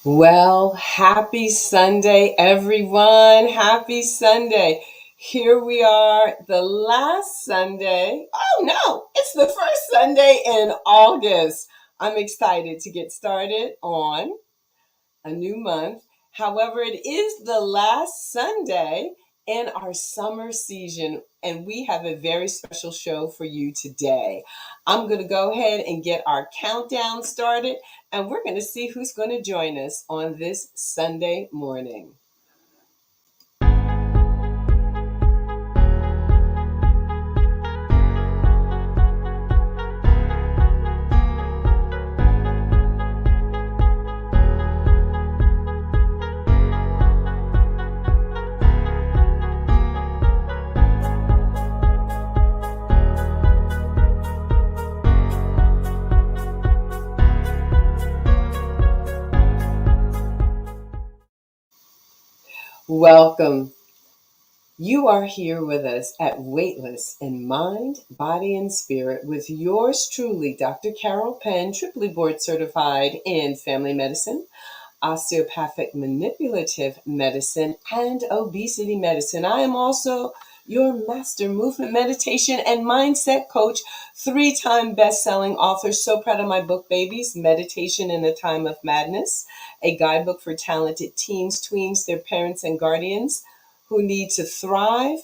Well, happy Sunday, everyone. Happy Sunday. Here we are, the last Sunday. Oh no, it's the first Sunday in August. I'm excited to get started on a new month. However, it is the last Sunday in our summer season, and we have a very special show for you today. I'm going to go ahead and get our countdown started, and we're going to see who's going to join us on this Sunday morning. Welcome. You are here with us at Weightless in Mind, Body, and Spirit with yours truly, Dr. Carol Penn, triply board certified in family medicine, osteopathic manipulative medicine, and obesity medicine. I am also your master movement meditation and mindset coach, three-time best-selling author. So proud of my book, babies, Meditation in a Time of Madness, a guidebook for talented teens, tweens, their parents, and guardians who need to thrive,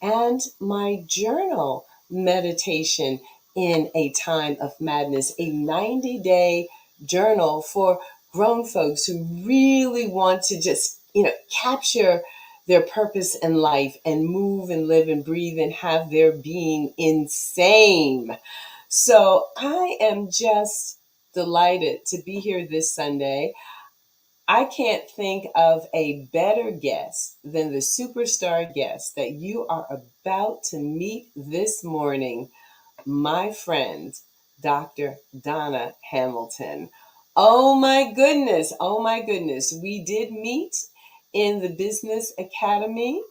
and my journal, Meditation in a Time of Madness, a 90-day journal for grown folks who really want to just, capture their purpose in life and move and live and breathe and have their being insane. So I am just delighted to be here this Sunday. I can't think of a better guest than the superstar guest that you are about to meet this morning, my friend, Dr. Donna Hamilton. Oh my goodness. Oh my goodness. We did meet in the Business Academy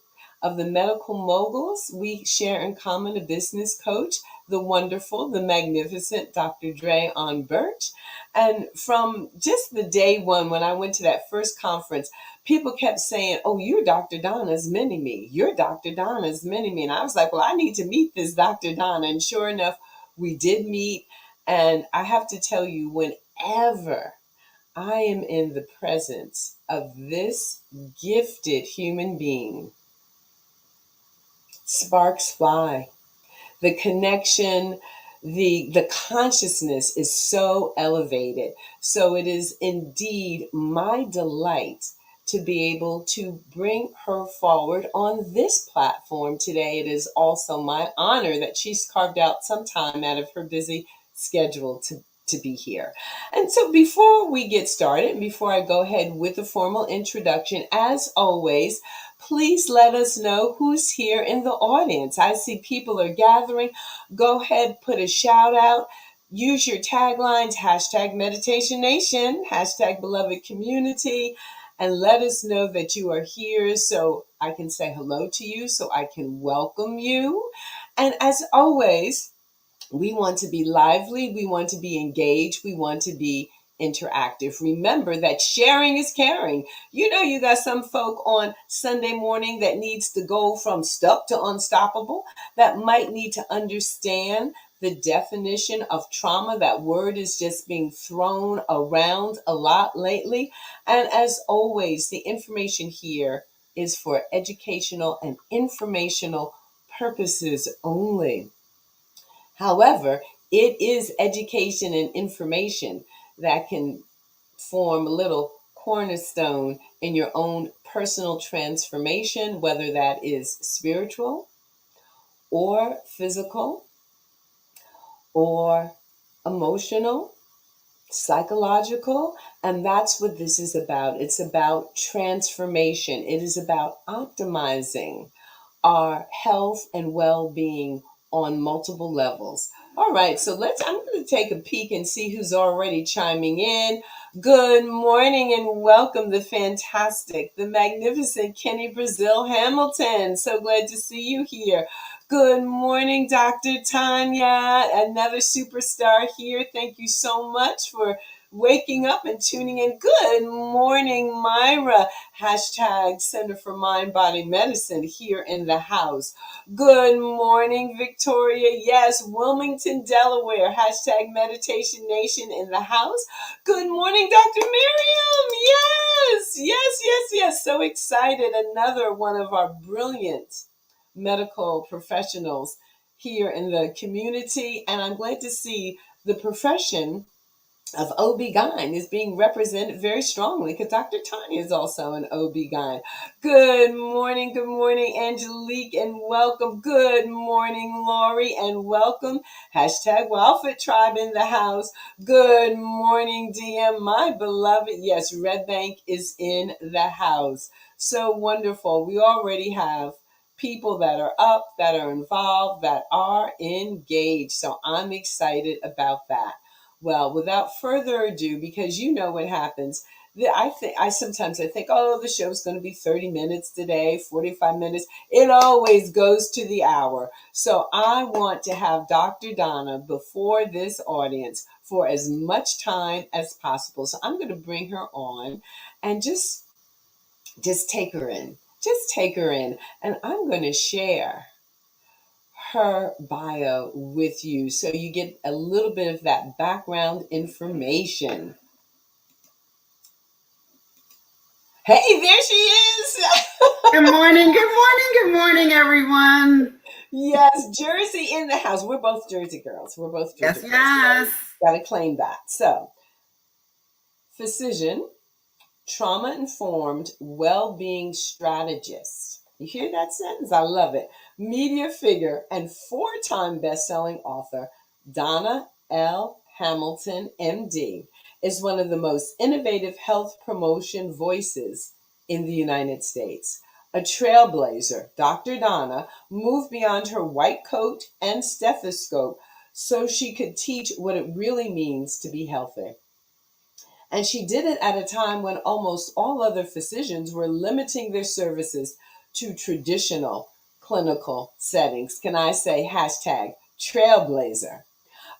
of the Medical Moguls. We share in common a business coach, the wonderful, the magnificent Dr. Dre on Birch. And from just the day one, when I went to that first conference, people kept saying, "Oh, you're Dr. Donna's mini-me. You're Dr. Donna's mini-me." And I was like, well, I need to meet this Dr. Donna. And sure enough, we did meet. And I have to tell you, whenever I am in the presence of this gifted human being, sparks fly. The connection, the consciousness is so elevated. So it is indeed my delight to be able to bring her forward on this platform today. It is also my honor that she's carved out some time out of her busy schedule to be here. And so before we get started, before I go ahead with the formal introduction, as always, please let us know who's here in the audience. I see people are gathering. Go ahead, put a shout out. Use your taglines, hashtag Meditation Nation, hashtag Beloved Community, and let us know that you are here so I can say hello to you, so I can welcome you. And as always, we want to be lively, we want to be engaged, we want to be interactive. Remember that sharing is caring. You know, you got some folk on Sunday morning that needs to go from stuck to unstoppable, that might need to understand the definition of trauma. That word is just being thrown around a lot lately. And as always, the information here is for educational and informational purposes only. However, it is education and information that can form a little cornerstone in your own personal transformation, whether that is spiritual or physical or emotional, psychological. And that's what this is about. It's about transformation. It is about optimizing our health and well-being on multiple levels. All right, so I'm going to take a peek and see who's already chiming in. Good morning and welcome the fantastic, the magnificent Kenny Brazil Hamilton. So glad to see you here. Good morning, Dr. Tanya, another superstar here. Thank you so much for waking up and tuning in. Good morning, Myra. Hashtag Center for Mind Body Medicine here in the house. Good morning, Victoria. Yes, Wilmington, Delaware. Hashtag Meditation Nation in the house. Good morning, Dr. Miriam. Yes. So excited. Another one of our brilliant medical professionals here in the community. And I'm glad to see the profession of OB-GYN is being represented very strongly because Dr. Tanya is also an OB-GYN. Good morning, Angelique, and welcome. Good morning, Lori, and welcome. Hashtag Wildfit Tribe in the house. Good morning, DM, my beloved. Yes, Red Bank is in the house. So wonderful. We already have people that are up, that are involved, that are engaged. So I'm excited about that. Well, without further ado, because you know what happens, I sometimes I think, oh, the show's going to be 30 minutes today, 45 minutes. It always goes to the hour. So I want to have Dr. Donna before this audience for as much time as possible. So I'm going to bring her on and just take her in. Just take her in. And I'm going to share her bio with you so you get a little bit of that background information. Hey, there she is. Good morning, everyone. Yes, Jersey in the house. We're both Jersey girls. Yes. Got to claim that. So, physician, trauma informed well being strategist. You hear that sentence? I love it. Media figure and 4-time best-selling author Donna L. Hamilton, MD, is one of the most innovative health promotion voices in the United States. A trailblazer, Dr. Donna moved beyond her white coat and stethoscope so she could teach what it really means to be healthy. And she did it at a time when almost all other physicians were limiting their services to traditional clinical settings. Can I say hashtag trailblazer?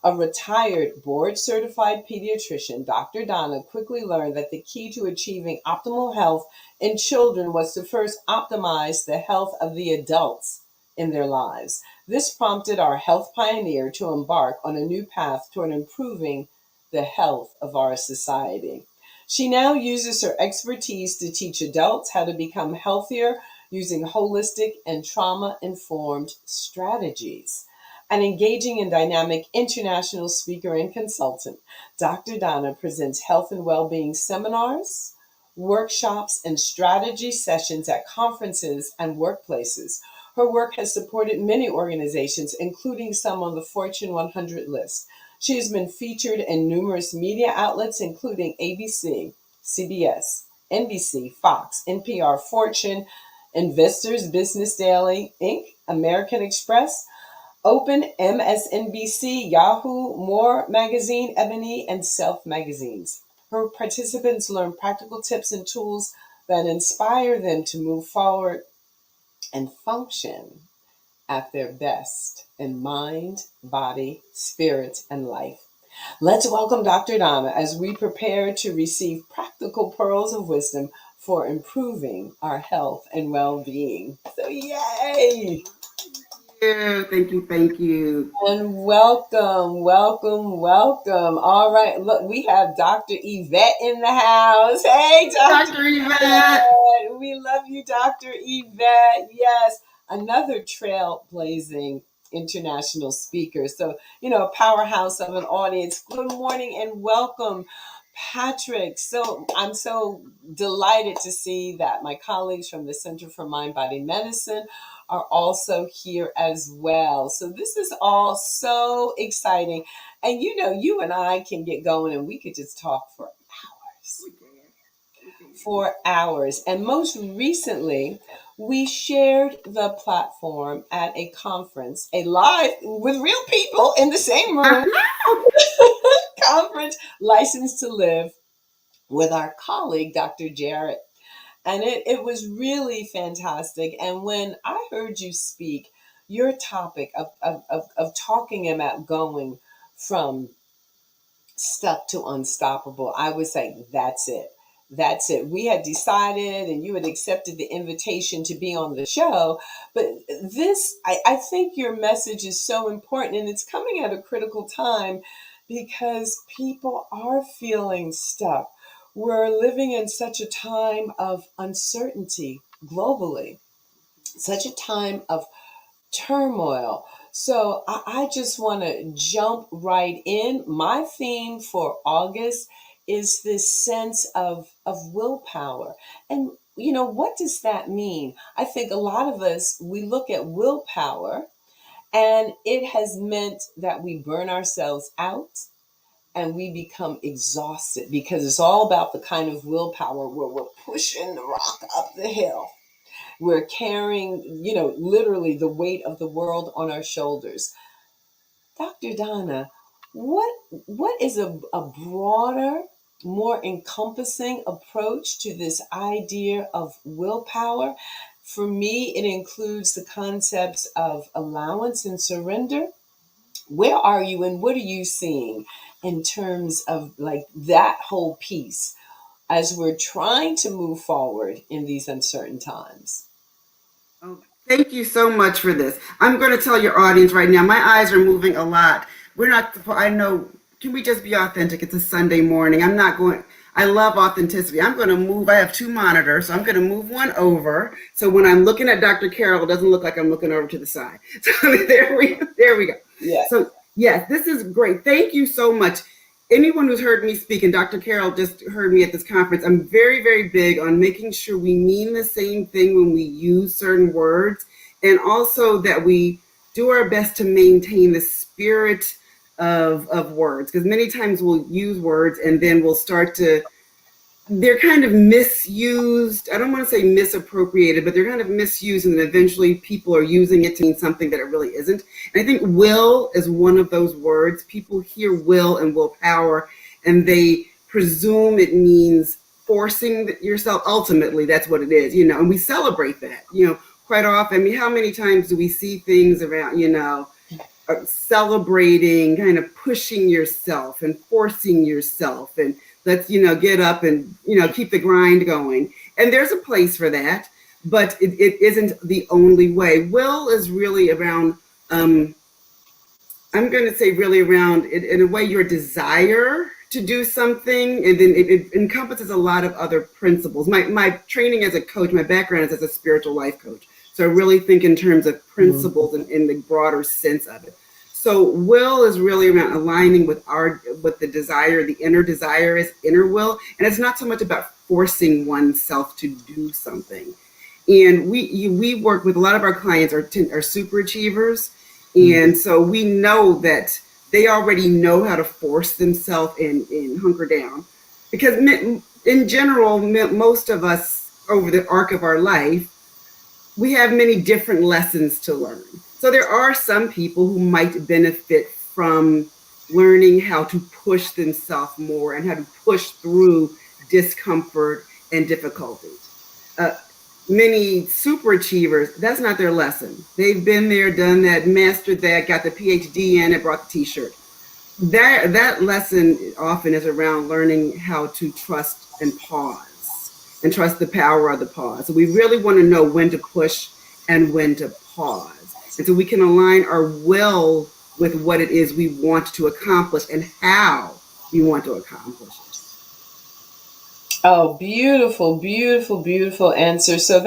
A retired board certified pediatrician, Dr. Donna quickly learned that the key to achieving optimal health in children was to first optimize the health of the adults in their lives. This prompted our health pioneer to embark on a new path toward improving the health of our society. She now uses her expertise to teach adults how to become healthier using holistic and trauma informed strategies. An engaging and dynamic international speaker and consultant, Dr. Donna presents health and well-being seminars, workshops, and strategy sessions at conferences and workplaces. Her work has supported many organizations, including some on the Fortune 100 list. She has been featured in numerous media outlets, including ABC, CBS, NBC, Fox, NPR, Fortune, Investors Business Daily, Inc., American Express, Open, MSNBC, Yahoo, More Magazine, Ebony, and Self magazines. Her participants learn practical tips and tools that inspire them to move forward and function at their best in mind, body, spirit, and life. Let's welcome Dr. Donna as we prepare to receive practical pearls of wisdom for improving our health and well-being. So, yay! Thank you. And welcome. All right, look, we have Dr. Yvette in the house. Hey, Dr. Dr. Yvette. Yvette. We love you, Dr. Yvette. Yes, another trailblazing international speaker. So, a powerhouse of an audience. Good morning and welcome, Patrick. So, I'm so delighted to see that my colleagues from the Center for Mind Body Medicine are also here as well. So this is all so exciting. And you and I can get going and we could just talk for hours. For hours. And most recently, we shared the platform at a conference, a live with real people in the same room conference, License to Live, with our colleague, Dr. Jarrett. And it was really fantastic. And when I heard you speak, your topic of talking about going from stuck to unstoppable. I was like, that's it. That's it. We had decided, and you had accepted the invitation to be on the show. But I think your message is so important, and it's coming at a critical time because people are feeling stuck. We're living in such a time of uncertainty globally, such a time of turmoil. So I just want to jump right in. My theme for August is this sense of willpower. And, what does that mean? I think a lot of us, we look at willpower and it has meant that we burn ourselves out and we become exhausted because it's all about the kind of willpower where we're pushing the rock up the hill. We're carrying, literally the weight of the world on our shoulders. Dr. Donna, what is a broader, more encompassing approach to this idea of willpower? For me, it includes the concepts of allowance and surrender. Where are you and what are you seeing in terms of like that whole piece as we're trying to move forward in these uncertain times? Oh, thank you so much for this. I'm going to tell your audience right now, my eyes are moving a lot. We're not, I know, can we just be authentic? It's a Sunday morning. I love authenticity. I'm going to move. I have two monitors, so I'm going to move one over. So when I'm looking at Dr. Carol, it doesn't look like I'm looking over to the side. So there we go. Yeah. So yes, this is great. Thank you so much. Anyone who's heard me speak, and Dr. Carol just heard me at this conference, I'm very, very big on making sure we mean the same thing when we use certain words, and also that we do our best to maintain the spirit of words, because many times we'll use words and then we'll start to, they're kind of misused. I don't want to say misappropriated, but they're kind of misused, and then eventually people are using it to mean something that it really isn't. And I think will is one of those words. People hear will and willpower, and they presume it means forcing yourself. Ultimately, that's what it is, and we celebrate that, quite often. I mean, how many times do we see things around, celebrating, kind of pushing yourself and forcing yourself, and let's get up and keep the grind going. And there's a place for that, but it isn't the only way. Will is really around, I'm going to say really around it in a way, your desire to do something, and then it encompasses a lot of other principles. My training as a coach, my background is as a spiritual life coach. So I really think in terms of principles and in the broader sense of it. So will is really around aligning with the desire. The inner desire is inner will, and it's not so much about forcing oneself to do something. And we work with a lot of our clients are super achievers, and so we know that they already know how to force themselves and hunker down, because in general, most of us over the arc of our life, we have many different lessons to learn. So there are some people who might benefit from learning how to push themselves more and how to push through discomfort and difficulty. Many super achievers, that's not their lesson. They've been there, done that, mastered that, got the PhD in it, brought the t-shirt. That lesson often is around learning how to trust and pause, and trust the power of the pause. So we really want to know when to push and when to pause. And so we can align our will with what it is we want to accomplish and how we want to accomplish it. Oh, beautiful, beautiful, beautiful answer. So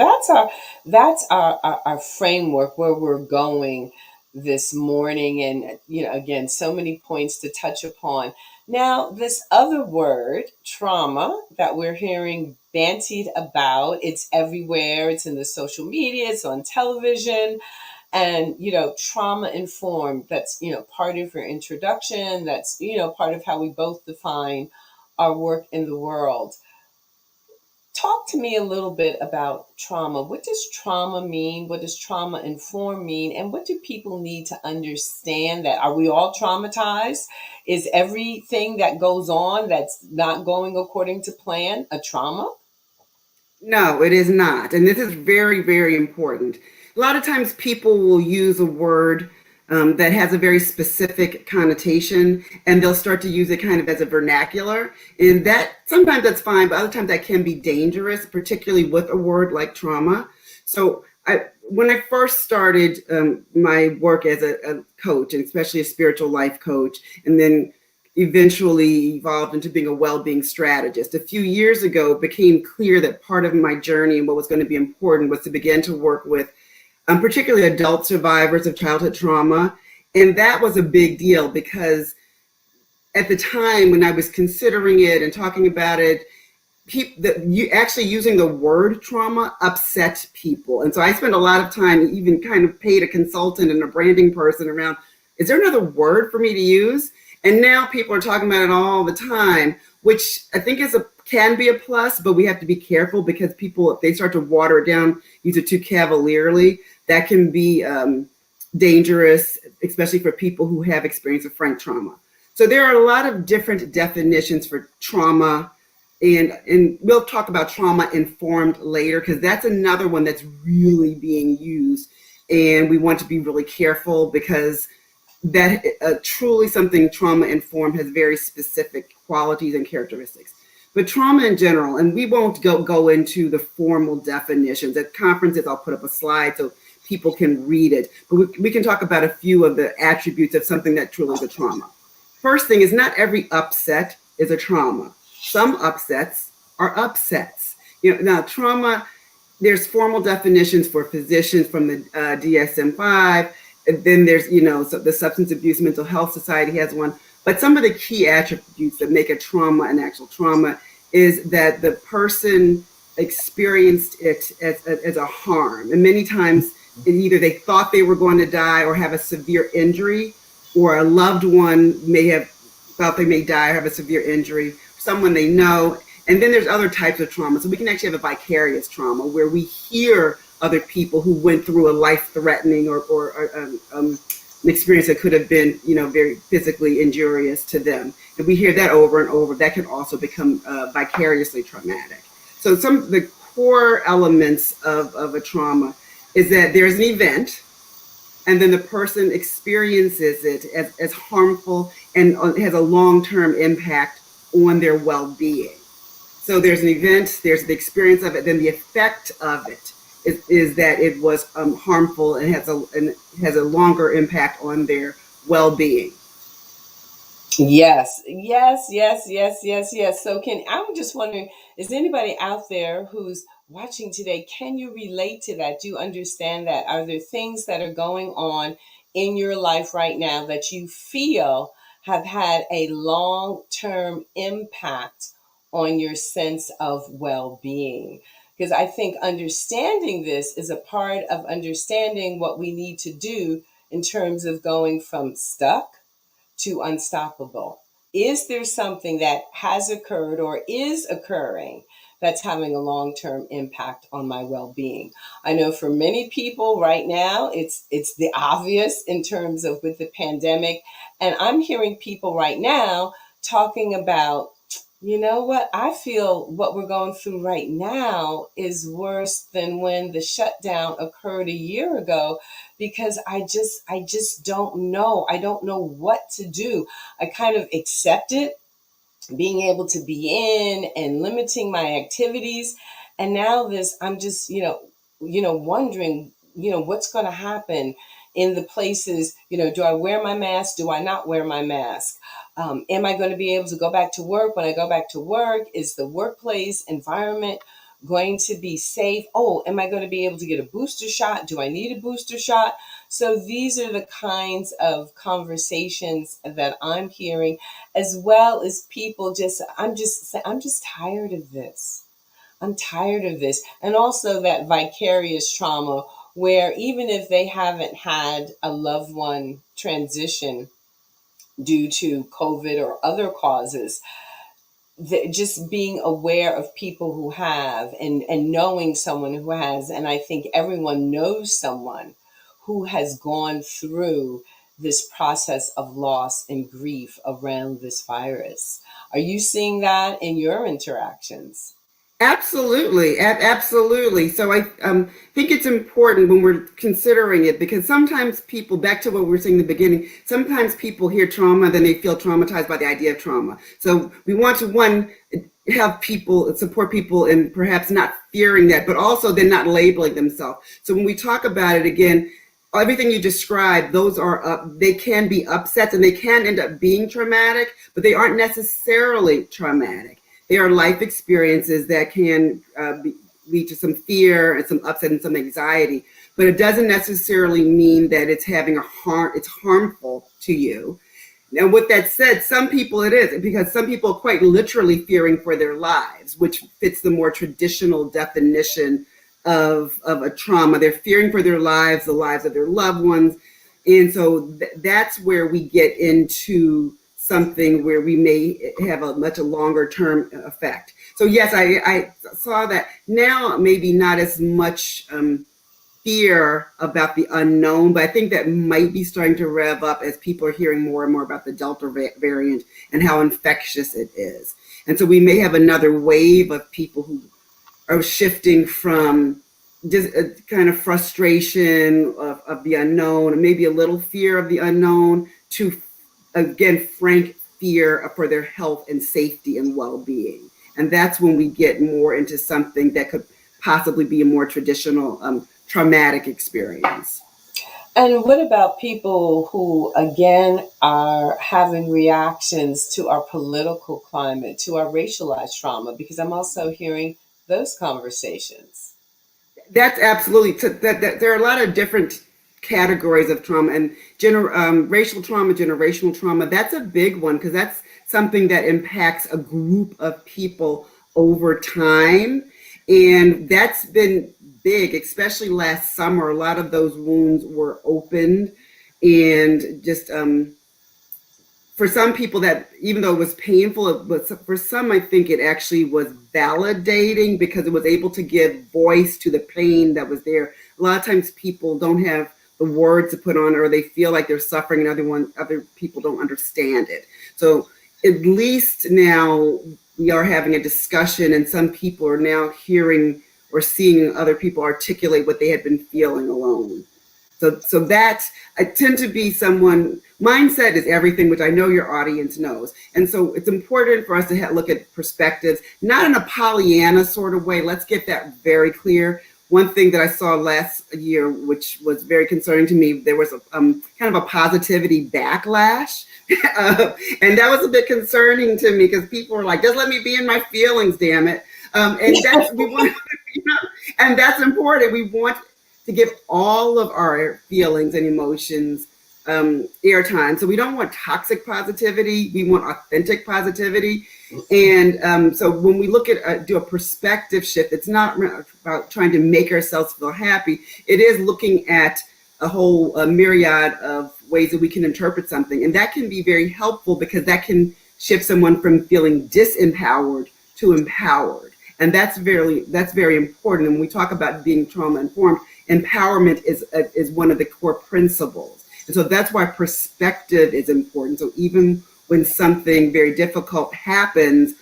that's our framework where we're going this morning. And again, so many points to touch upon. Now, this other word, trauma, that we're hearing bantied about, it's everywhere. It's in the social media, it's on television. And trauma informed, that's part of your introduction, that's part of how we both define our work in the world. Talk to me a little bit about trauma. What does trauma mean? What does trauma inform mean? And what do people need to understand? That are we all traumatized? Is everything that goes on that's not going according to plan a trauma? No, it is not. And this is very, very important. A lot of times people will use a word that has a very specific connotation, and they'll start to use it kind of as a vernacular. And that sometimes that's fine, but other times that can be dangerous, particularly with a word like trauma. So when I first started my work as a coach, and especially a spiritual life coach, and then eventually evolved into being a well-being strategist. A few years ago, it became clear that part of my journey and what was going to be important was to begin to work with particularly adult survivors of childhood trauma. And that was a big deal because at the time when I was considering it and talking about it, you actually using the word trauma upset people. And so I spent a lot of time, even kind of paid a consultant and a branding person around, is there another word for me to use? And now people are talking about it all the time, which I think can be a plus, but we have to be careful because people, if they start to water it down, use it too cavalierly, that can be dangerous, especially for people who have experience of frank trauma. So there are a lot of different definitions for trauma, and we'll talk about trauma informed later because that's another one that's really being used, and we want to be really careful because that truly something trauma informed has very specific qualities and characteristics. But trauma in general, and we won't go into the formal definitions. At conferences, I'll put up a slide so people can read it. But we can talk about a few of the attributes of something that truly is a trauma. First thing is not every upset is a trauma. Some upsets are upsets. Now trauma, there's formal definitions for physicians from the DSM-5. And then there's, so the Substance Abuse Mental Health Society has one. But some of the key attributes that make a trauma an actual trauma is that the person experienced it as a harm. And many times, either they thought they were going to die or have a severe injury, or a loved one may have thought they may die or have a severe injury, someone they know. And then there's other types of trauma. So we can actually have a vicarious trauma where we hear other people who went through a life-threatening or an experience that could have been, very physically injurious to them. And we hear that over and over. That can also become vicariously traumatic. So some of the core elements of a trauma is that there's an event, and then the person experiences it as harmful and has a long-term impact on their well-being. So there's an event, there's the experience of it, then the effect of it is that it was harmful and has a longer impact on their well-being. Yes, yes, yes, yes, yes, yes. So I'm just wondering, is anybody out there who's watching today, can you relate to that? Do you understand that? Are there things that are going on in your life right now that you feel have had a long-term impact on your sense of well-being? Because I think understanding this is a part of understanding what we need to do in terms of going from stuck to unstoppable. Is there something that has occurred or is occurring that's having a long-term impact on my well-being? I know for many people right now, it's the obvious in terms of with the pandemic, and I'm hearing people right now talking about, you know what? I feel what we're going through right now is worse than when the shutdown occurred a year ago because I just don't know. I don't know what to do. I kind of accept it, being able to be in and limiting my activities. And now this, I'm just, wondering, what's going to happen in the places, do I wear my mask? Do I not wear my mask? Am I going to be able to go back to work? When I go back to work, is the workplace environment going to be safe? Oh, am I going to be able to get a booster shot? Do I need a booster shot? So these are the kinds of conversations that I'm hearing, as well as people I'm just tired of this. I'm tired of this. And also that vicarious trauma where even if they haven't had a loved one transition due to COVID or other causes, just being aware of people who have and knowing someone who has, and I think everyone knows someone who has gone through this process of loss and grief around this virus. Are you seeing that in your interactions? Absolutely, absolutely. So I think it's important when we're considering it, because sometimes people, back to what we were saying in the beginning, sometimes people hear trauma, then they feel traumatized by the idea of trauma. So we want to, one, have people, support people in perhaps not fearing that, but also then not labeling themselves. So when we talk about it again, everything you described, those are they can be upsets and they can end up being traumatic, but they aren't necessarily traumatic. They are life experiences that can lead to some fear and some upset and some anxiety, but it doesn't necessarily mean that it's having a harm. It's harmful to you. Now, with that said, some people it is, because some people are quite literally fearing for their lives, which fits the more traditional definition of a trauma. They're fearing for their lives, the lives of their loved ones. And so that's where we get into something where we may have a much longer term effect. So yes, I saw that. Now maybe not as much fear about the unknown, but I think that might be starting to rev up as people are hearing more and more about the Delta variant and how infectious it is. And so we may have another wave of people who are shifting from just a kind of frustration of the unknown, and maybe a little fear of the unknown, to again frank fear for their health and safety and well-being. And that's when we get more into something that could possibly be a more traditional traumatic experience. And what about people who, again, are having reactions to our political climate, to our racialized trauma? Because I'm also hearing those conversations. That's absolutely that there are a lot of different categories of trauma, and racial trauma, generational trauma. That's a big one, because that's something that impacts a group of people over time, and that's been big, especially last summer. A lot of those wounds were opened, and just for some people, that even though it was painful, but for some I think it actually was validating, because it was able to give voice to the pain that was there. A lot of times people don't have the words to put on, or they feel like they're suffering and other people don't understand it. So at least now we are having a discussion, and some people are now hearing or seeing other people articulate what they had been feeling alone. So that, I tend to be someone, mindset is everything, which I know your audience knows. And so it's important for us to look at perspectives, not in a Pollyanna sort of way. Let's get that very clear. One thing that I saw last year, which was very concerning to me, there was a kind of a positivity backlash. And that was a bit concerning to me, because people were like, just let me be in my feelings, damn it. And that's, we want, you know, and that's important. We want to give all of our feelings and emotions airtime. So we don't want toxic positivity. We want authentic positivity. And so when we look at do a perspective shift, it's not about trying to make ourselves feel happy. It is looking at a whole myriad of ways that we can interpret something. And that can be very helpful, because that can shift someone from feeling disempowered to empowered. And that's very important. And when we talk about being trauma informed, empowerment is one of the core principles. And so that's why perspective is important. So even when something very difficult happens,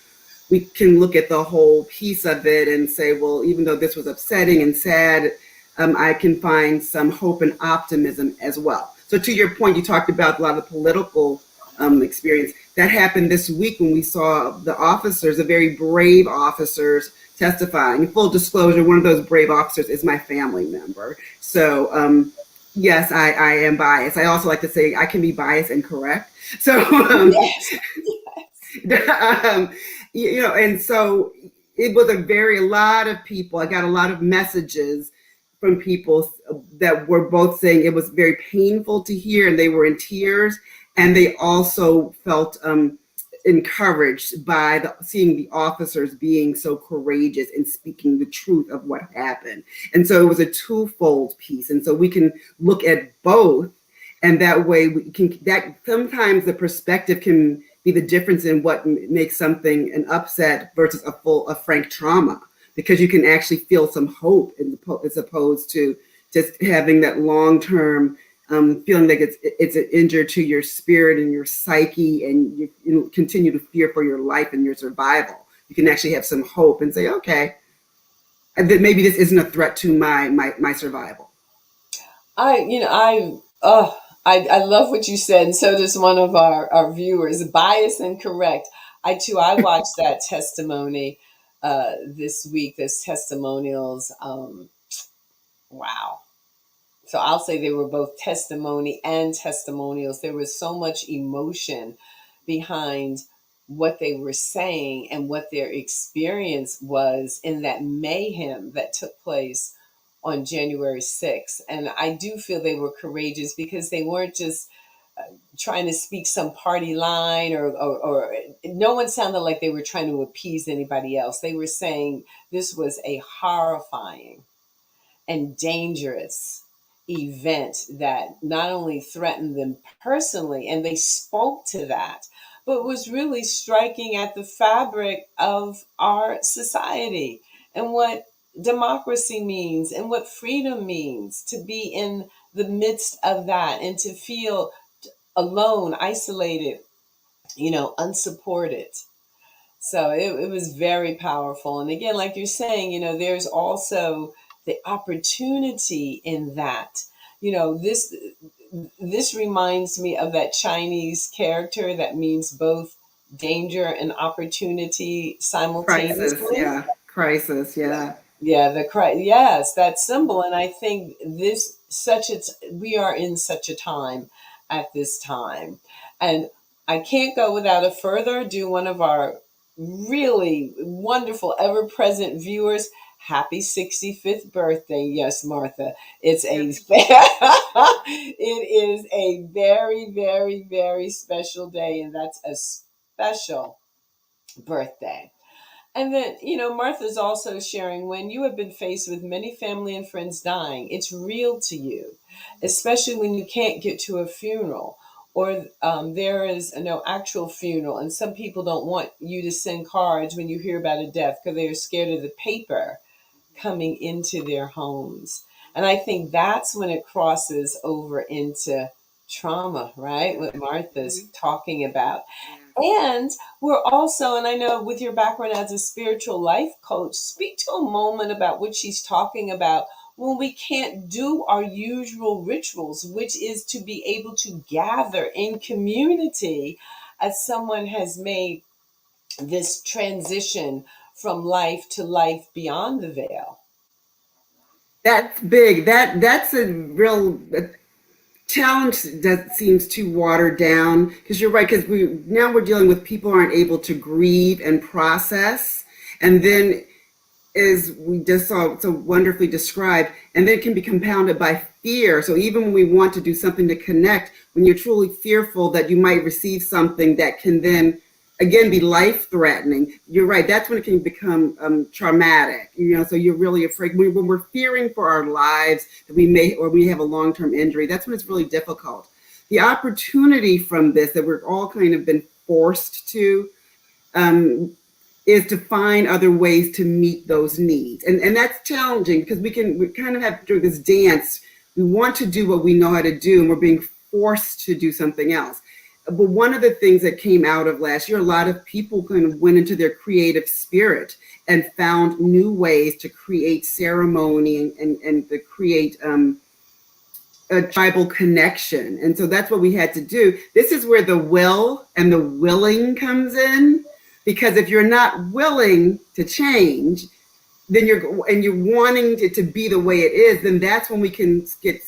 we can look at the whole piece of it and say, well, even though this was upsetting and sad, I can find some hope and optimism as well. So to your point, you talked about a lot of political experience. That happened this week when we saw the officers, the very brave officers, testifying. Full disclosure, one of those brave officers is my family member. So yes, I am biased. I also like to say I can be biased and correct. So Yes. and so it was a lot of people. I got a lot of messages from people that were both saying it was very painful to hear, and they were in tears, and they also felt encouraged by seeing the officers being so courageous and speaking the truth of what happened. And so it was a twofold piece. And so we can look at both, and that way we can, that sometimes the perspective can be the difference in what makes something an upset versus a frank trauma, because you can actually feel some hope as opposed to just having that long-term feeling like it's an injury to your spirit and your psyche, and you continue to fear for your life and your survival. you can actually have some hope and say, okay, that maybe this isn't a threat to my survival. I love what you said, and so does one of our viewers. Bias and correct. I watched that testimony this week. Those testimonials. Wow. So I'll say they were both testimony and testimonials. There was so much emotion behind what they were saying and what their experience was in that mayhem that took place on January 6th. And I do feel they were courageous because they weren't just trying to speak some party line or no one sounded like they were trying to appease anybody else. They were saying this was a horrifying and dangerous event that not only threatened them personally, and they spoke to that, but was really striking at the fabric of our society and what democracy means and what freedom means to be in the midst of that and to feel alone, isolated, unsupported. So it was very powerful. And again, like you're saying, there's also the opportunity in that. This reminds me of that Chinese character that means both danger and opportunity Crisis, simultaneously. yeah. Crisis, yeah. Yeah, yes, that symbol. And I think we are in such a time at this time. And I can't go without a further ado, one of our really wonderful, ever present viewers. Happy 65th birthday. Yes, Martha. It's a it is a very, very, very special day, and that's a special birthday. And then, Martha's also sharing, when you have been faced with many family and friends dying, it's real to you, especially when you can't get to a funeral or there is no actual funeral. And some people don't want you to send cards when you hear about a death because they are scared of the paper coming into their homes. And I think that's when it crosses over into trauma, right? What Martha's talking about. And we're also, and I know with your background as a spiritual life coach, speak to a moment about what she's talking about when we can't do our usual rituals, which is to be able to gather in community as someone has made this transition from life to life beyond the veil. That's big. That's a real challenge that seems too watered down, because you're right, because we're dealing with people aren't able to grieve and process, and then, as we just saw so wonderfully described, and then it can be compounded by fear. So even when we want to do something to connect, when you're truly fearful that you might receive something that can then again be life threatening, you're right, that's when it can become traumatic. So you're really afraid when we're fearing for our lives that we have a long-term injury. That's when it's really difficult. The opportunity from this that we're all kind of been forced to is to find other ways to meet those needs. And that's challenging because we kind of have to do this dance. We want to do what we know how to do, and we're being forced to do something else. But one of the things that came out of last year, a lot of people kind of went into their creative spirit and found new ways to create ceremony and to create a tribal connection. And so that's what we had to do. This is where the will and the willing comes in. Because if you're not willing to change, then you're wanting it to be the way it is, then that's when we can get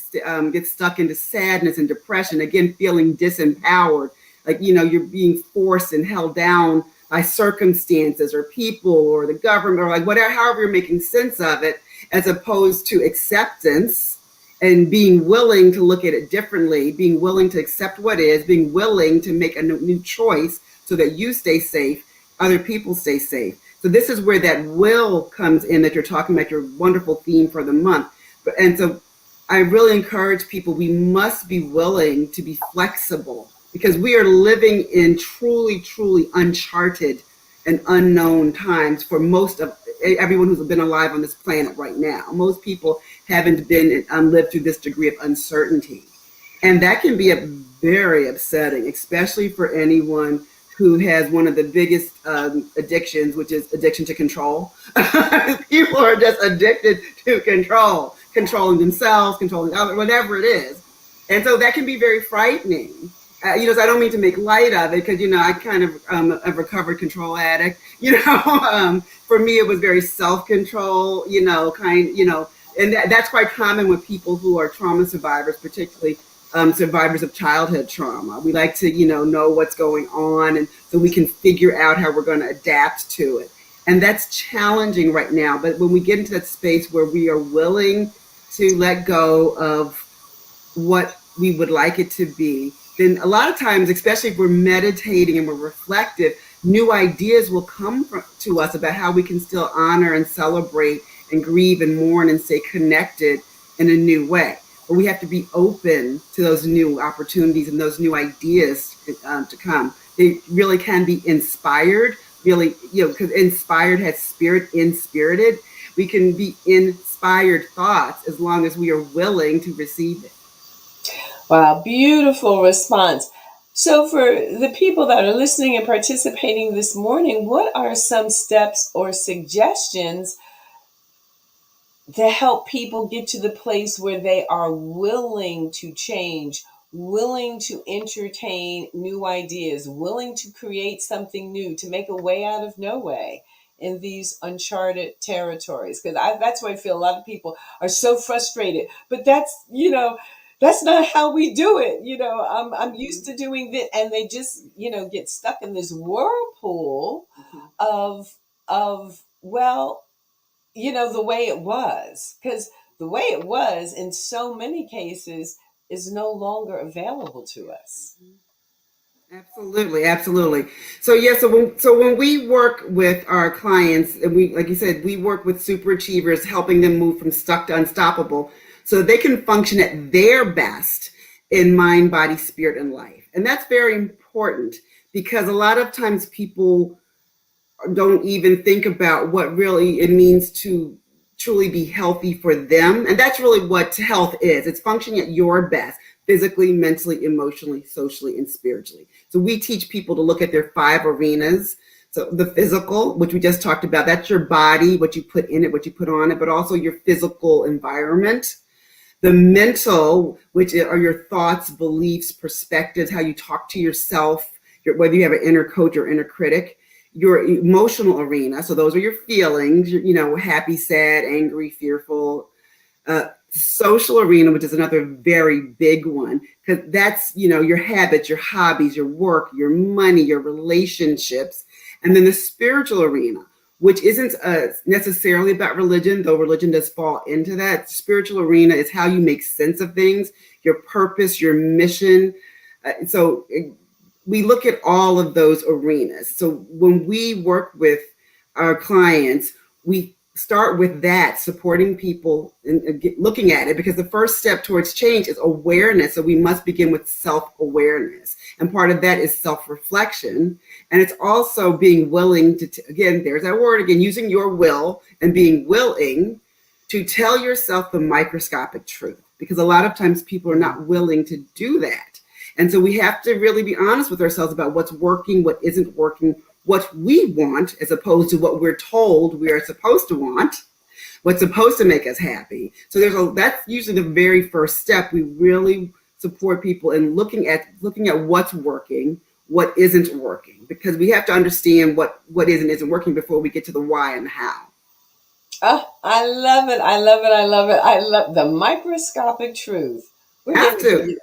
stuck into sadness and depression. Again, feeling disempowered, like you're being forced and held down by circumstances or people or the government or like whatever, however you're making sense of it, as opposed to acceptance and being willing to look at it differently, being willing to accept what is, being willing to make a new choice so that you stay safe. Other people stay safe. So this is where that will comes in that you're talking about, your wonderful theme for the month. And so I really encourage people, we must be willing to be flexible because we are living in truly, truly uncharted and unknown times for most of everyone who's been alive on this planet right now. Most people haven't lived through this degree of uncertainty. And that can be very upsetting, especially for anyone who has one of the biggest addictions, which is addiction to control. People are just addicted to control, controlling themselves, controlling others, whatever it is. And so that can be very frightening. So I don't mean to make light of it because, I kind of a recovered control addict. For me, it was very self control, and that's quite common with people who are trauma survivors, particularly survivors of childhood trauma. We like to, know what's going on, and so we can figure out how we're going to adapt to it. And that's challenging right now. But when we get into that space where we are willing to let go of what we would like it to be, then a lot of times, especially if we're meditating and we're reflective, new ideas will come to us about how we can still honor and celebrate and grieve and mourn and stay connected in a new way. But we have to be open to those new opportunities and those new ideas to come. They really can be inspired, really, because inspired has spirit, inspirited. We can be inspired thoughts as long as we are willing to receive it. Wow, beautiful response. So, for the people that are listening and participating this morning, what are some steps or suggestions to help people get to the place where they are willing to change, willing to entertain new ideas, willing to create something new, to make a way out of no way in these uncharted territories? Because that's why I feel a lot of people are so frustrated. But that's not how we do it. I'm used to doing this, and they just get stuck in this whirlpool Mhm. of well, the way it was, because the way it was in so many cases is no longer available to us. Absolutely, absolutely. So when we work with our clients, and we, like you said, we work with super achievers, helping them move from stuck to unstoppable, so they can function at their best in mind, body, spirit, and life. And that's very important because a lot of times people don't even think about what really it means to truly be healthy for them. And that's really what health is. It's functioning at your best, physically, mentally, emotionally, socially, and spiritually. So we teach people to look at their 5 arenas. So the physical, which we just talked about, that's your body, what you put in it, what you put on it, but also your physical environment. The mental, which are your thoughts, beliefs, perspectives, how you talk to yourself, whether you have an inner coach or inner critic. Your emotional arena, so those are your feelings, happy, sad, angry, fearful. Social arena, which is another very big one, because that's, your habits, your hobbies, your work, your money, your relationships. And then the spiritual arena, which isn't necessarily about religion, though religion does fall into that. Spiritual arena is how you make sense of things, your purpose, your mission. So we look at all of those arenas. So when we work with our clients, we start with that, supporting people and looking at it, because the first step towards change is awareness. So we must begin with self-awareness. And part of that is self-reflection. And it's also being willing to, again, there's that word again, using your will and being willing to tell yourself the microscopic truth, because a lot of times people are not willing to do that. And so we have to really be honest with ourselves about what's working, what isn't working, what we want, as opposed to what we're told we are supposed to want, what's supposed to make us happy. So that's usually the very first step. We really support people in looking at what's working, what isn't working, because we have to understand what is and isn't working before we get to the why and the how. Oh, I love it. I love it. I love it. I love the microscopic truth. We're Have getting to.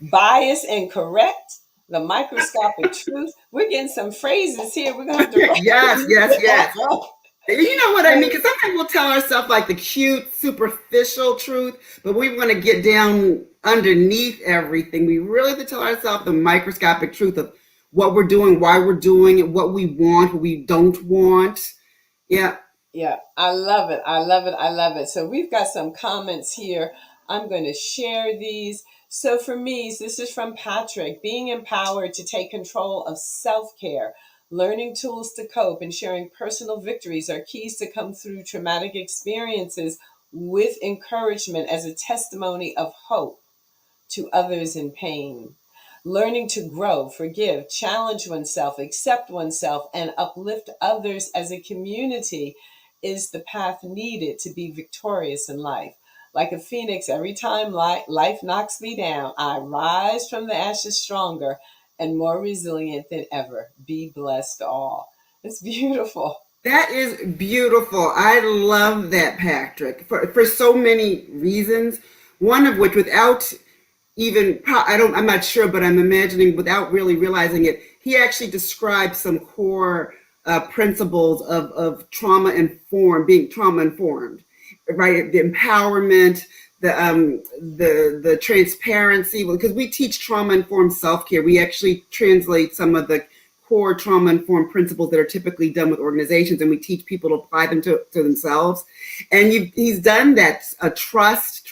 biased and correct. The microscopic truth. We're getting some phrases here. We're going to have Yes, yes, yes. to. You know what I mean? Because sometimes we'll tell ourselves like the cute, superficial truth, but we want to get down underneath everything. We really have to tell ourselves the microscopic truth of what we're doing, why we're doing it, what we want, what we don't want. Yeah. Yeah, I love it. I love it. I love it. So we've got some comments here. I'm going to share these. So for me, this is from Patrick. Being empowered to take control of self-care, learning tools to cope, and sharing personal victories are keys to come through traumatic experiences with encouragement as a testimony of hope to others in pain. Learning to grow, forgive, challenge oneself, accept oneself, and uplift others as a community is the path needed to be victorious in life. Like a phoenix, every time life knocks me down, I rise from the ashes stronger and more resilient than ever. Be blessed all. It's beautiful. That is beautiful. I love that, Patrick, for so many reasons. One of which, without even, I'm not sure, but I'm imagining without really realizing it, he actually described some core principles of being trauma informed, right? The empowerment, the transparency, because we teach trauma informed self care. We actually translate some of the core trauma informed principles that are typically done with organizations, and we teach people to apply them to themselves. And he's done that: transparency,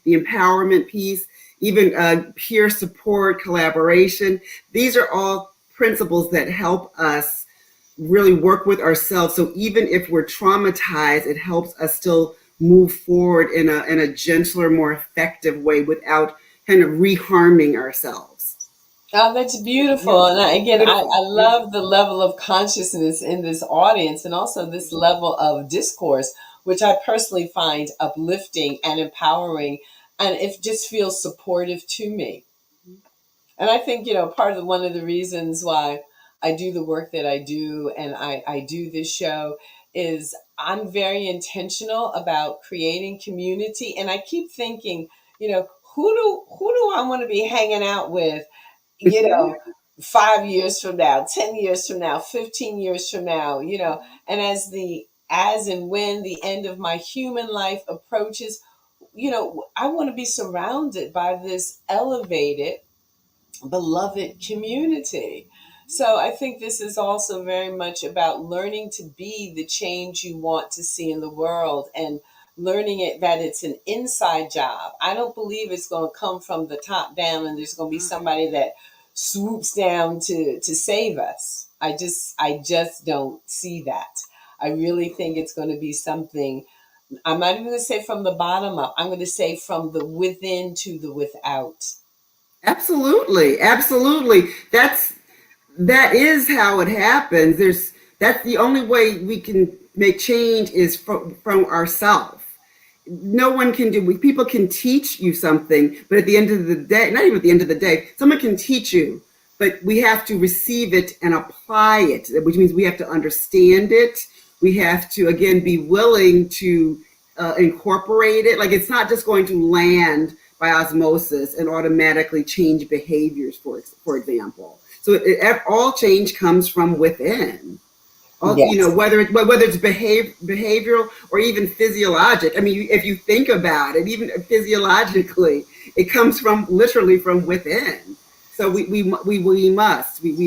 the empowerment piece, even peer support, collaboration. These are all principles that help us really work with ourselves. So even if we're traumatized, it helps us still move forward in a gentler, more effective way without kind of reharming ourselves. Oh, that's beautiful. Yeah, And I beautiful. Yeah. love the level of consciousness in this audience and also this level of discourse, which I personally find uplifting and empowering. And it just feels supportive to me. And I think, one of the reasons why I do the work that I do and I do this show is I'm very intentional about creating community. And I keep thinking, who do I want to be hanging out with, you know, 5 years from now, 10 years from now, 15 years from now, and as and when the end of my human life approaches, I want to be surrounded by this elevated beloved community. So I think this is also very much about learning to be the change you want to see in the world and learning that it's an inside job. I don't believe it's going to come from the top down and there's going to be somebody that swoops down to save us. I just don't see that. I really think it's going to be something. I'm not even going to say from the bottom up. I'm going to say from the within to the without. Absolutely, absolutely. That is how it happens. That's the only way we can make change is from ourselves. No one can do. People can teach you something, but at the end of the day, not even at the end of the day, someone can teach you, but we have to receive it and apply it, which means we have to understand it. We have to again be willing to incorporate it. Like it's not just going to land by osmosis and automatically change behaviors, for example. So all change comes from within. All, Yes. whether it's behavioral or even physiologic. I mean, if you think about it, even physiologically, it comes from literally from within. So we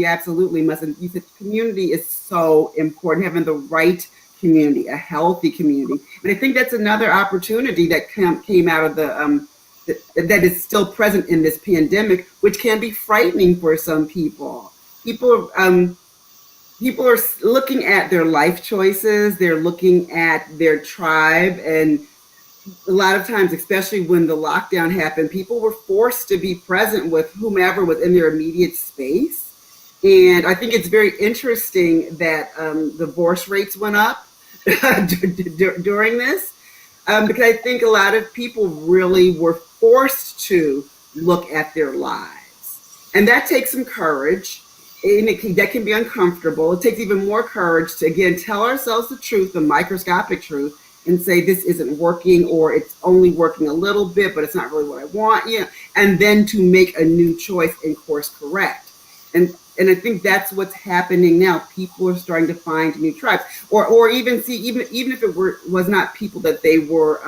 absolutely must. And you said community is so important. Having the right community, a healthy community, and I think that's another opportunity that came out of that is still present in this pandemic, which can be frightening for some people. People are looking at their life choices, they're looking at their tribe, and a lot of times, especially when the lockdown happened, people were forced to be present with whomever was in their immediate space. And I think it's very interesting that divorce rates went up during this, because I think a lot of people really were forced to look at their lives. And that takes some courage. And that can be uncomfortable. It takes even more courage to, again, tell ourselves the truth, the microscopic truth, and say this isn't working, or it's only working a little bit, but it's not really what I want. And then to make a new choice and course correct. And I think that's what's happening now. People are starting to find new tribes, or even see, even if it was not people that they were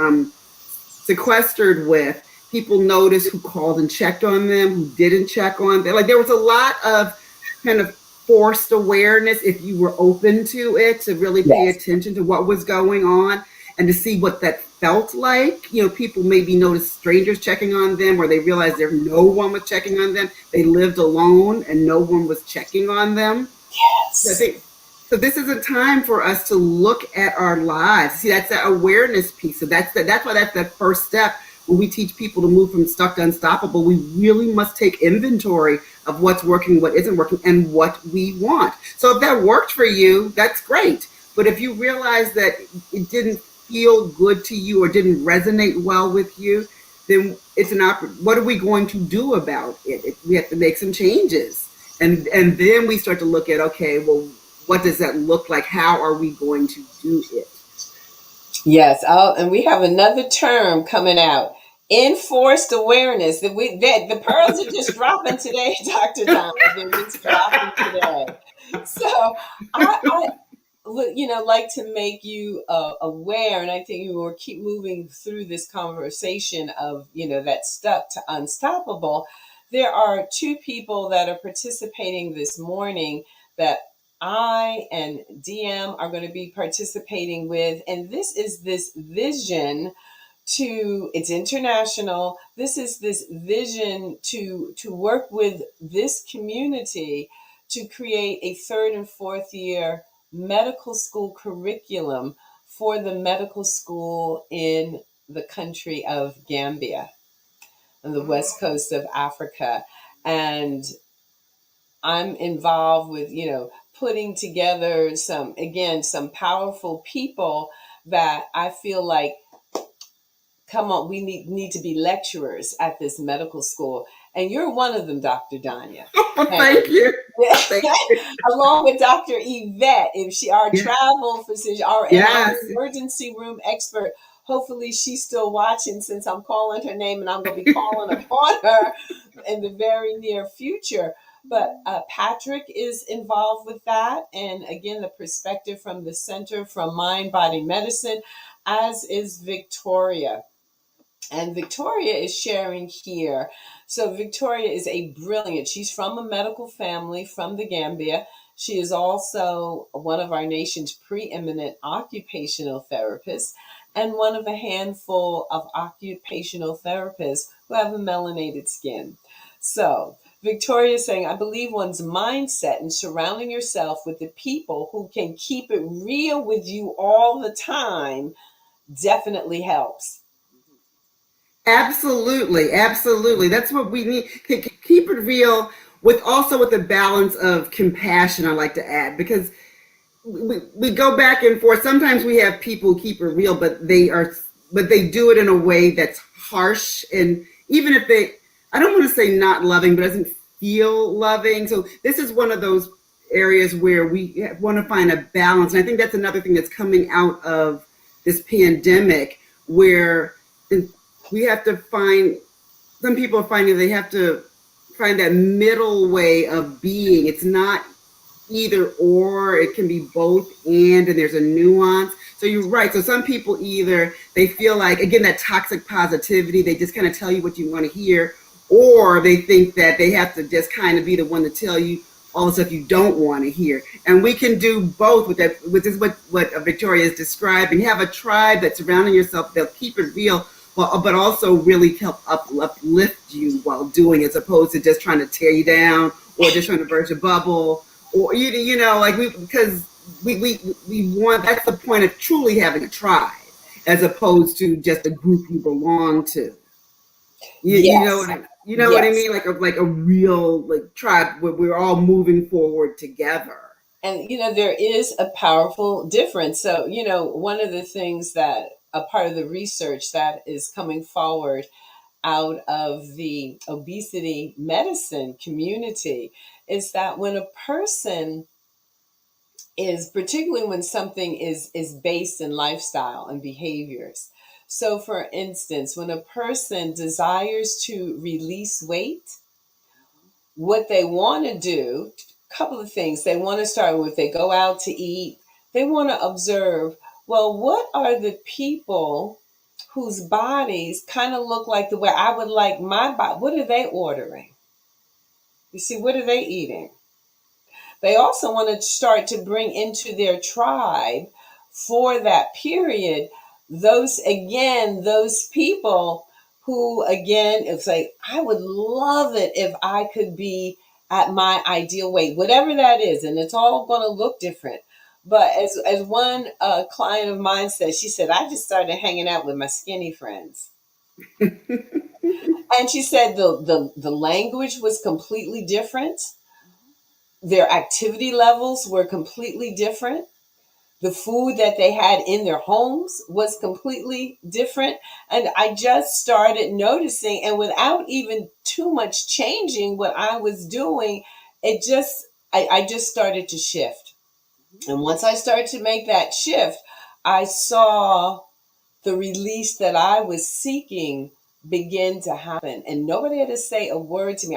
sequestered with. People noticed who called and checked on them, who didn't check on them. Like there was a lot of kind of forced awareness, if you were open to it, to really pay Yes. attention to what was going on and to see what that felt like. People maybe noticed strangers checking on them, or they realized no one was checking on them. They lived alone and no one was checking on them. So I Yes. think so. This is a time for us to look at our lives. See, that's that awareness piece. So that's why that's the first step when we teach people to move from stuck to unstoppable, we really must take inventory of what's working, what isn't working, and what we want. So if that worked for you, that's great. But if you realize that it didn't feel good to you or didn't resonate well with you, then it's an what are we going to do about it? We have to make some changes. And then we start to look at, okay, well, what does that look like? How are we going to do it? Yes, and we have another term coming out: enforced awareness. The pearls are just dropping today, Dr. Donna. They're just dropping today. So I like to make you aware, and I think we will keep moving through this conversation of that stuck to unstoppable. There are two people that are participating this morning that I and DM are going to be participating with, and this is this vision to it's international. This is this vision to work with this community to create a third and fourth year medical school curriculum for the medical school in the country of Gambia on the west coast of Africa. And I'm involved with, putting together some powerful people that I feel like, come on, we need to be lecturers at this medical school. And you're one of them, Dr. Danya. Thank you. Thank you. Along with Dr. Yvette, if she our Yeah. travel physician, and our Yes. emergency room expert. Hopefully she's still watching, since I'm calling her name, and I'm going to be calling upon her in the very near future. But Patrick is involved with that. And again, the perspective from the Center from Mind Body Medicine, as is Victoria. And Victoria is sharing here. So Victoria is she's from a medical family from the Gambia. She is also one of our nation's preeminent occupational therapists and one of a handful of occupational therapists who have a melanated skin. So Victoria is saying, I believe one's mindset and surrounding yourself with the people who can keep it real with you all the time definitely helps. Absolutely, absolutely. That's what we need. Keep it real with a balance of compassion. I like to add, because we go back and forth. Sometimes we have people keep it real, but they do it in a way that's harsh, and even if I don't want to say not loving, but doesn't feel loving. So this is one of those areas where we want to find a balance, and I think that's another thing that's coming out of this pandemic, where we have to find. Some people are finding they have to find that middle way of being. It's not either or, it can be both and there's a nuance. So you're right. So some people either they feel like, again, that toxic positivity, they just kind of tell you what you want to hear, or they think that they have to just kind of be the one to tell you all the stuff you don't want to hear. And we can do both with that, which is what Victoria is describing. You have a tribe that's surrounding yourself, they'll keep it real, but also really help uplift you while doing it, as opposed to just trying to tear you down or just trying to burst your bubble. Or like because we want, that's the point of truly having a tribe, as opposed to just a group you belong to. Yes. You know what I mean? Like a real tribe where we're all moving forward together. And there is a powerful difference. So one of the things that a part of the research that is coming forward out of the obesity medicine community is that when a person is, particularly when something is based in lifestyle and behaviors. So for instance, when a person desires to release weight, what they want to do, a couple of things they want to start with, they go out to eat, they want to observe, well, what are the people whose bodies kind of look like the way I would like my body? What are they ordering? You see, what are they eating? They also want to start to bring into their tribe for that period those people who, again, it's like, I would love it if I could be at my ideal weight, whatever that is, and it's all going to look different. But as one client of mine said, she said, I just started hanging out with my skinny friends. And she said the language was completely different. Their activity levels were completely different. The food that they had in their homes was completely different. And I just started noticing, and without even too much changing what I was doing, I just started to shift. And once I started to make that shift, I saw the release that I was seeking begin to happen. And nobody had to say a word to me.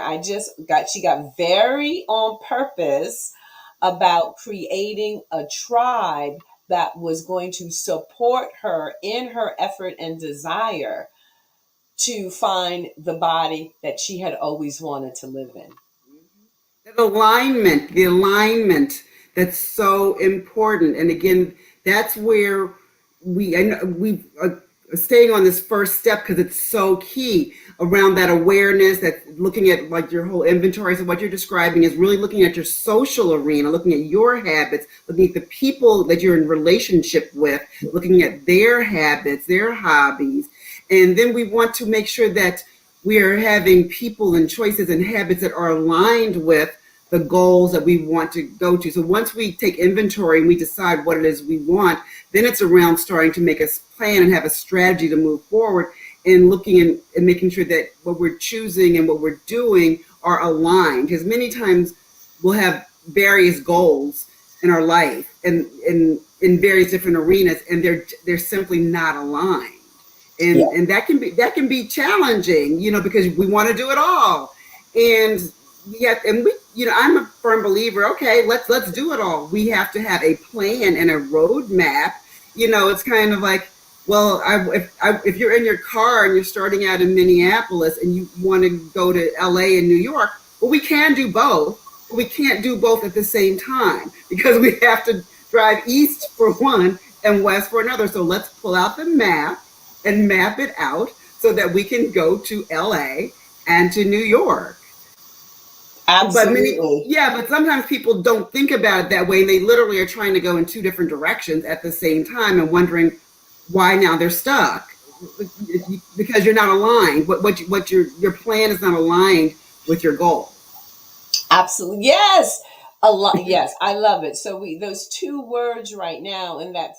She got very on purpose about creating a tribe that was going to support her in her effort and desire to find the body that she had always wanted to live in. The alignment that's so important. And again, that's where we staying on this first step because it's so key around that awareness, that looking at like your whole inventory. So what you're describing is really looking at your social arena, looking at your habits, looking at the people that you're in relationship with, looking at their habits, their hobbies. And then we want to make sure that we are having people and choices and habits that are aligned with the goals that we want to go to. So once we take inventory and we decide what it is we want, then it's around starting to make a plan and have a strategy to move forward and looking and making sure that what we're choosing and what we're doing are aligned. Because many times we'll have various goals in our life and in various different arenas, and they're simply not aligned. And that can be challenging, because we want to do it all. And yet, and we, I'm a firm believer. Okay, let's do it all. We have to have a plan and a roadmap. It's kind of like, well, if you're in your car and you're starting out in Minneapolis and you want to go to LA and New York, well, we can do both, but we can't do both at the same time because we have to drive east for one and west for another. So let's pull out the map and map it out so that we can go to LA and to New York. Absolutely. But sometimes people don't think about it that way. They literally are trying to go in two different directions at the same time and wondering why now they're stuck because you're not aligned. What your plan is not aligned with your goal. Absolutely. Yes. A lot. Yes, I love it. So those two words right now, and that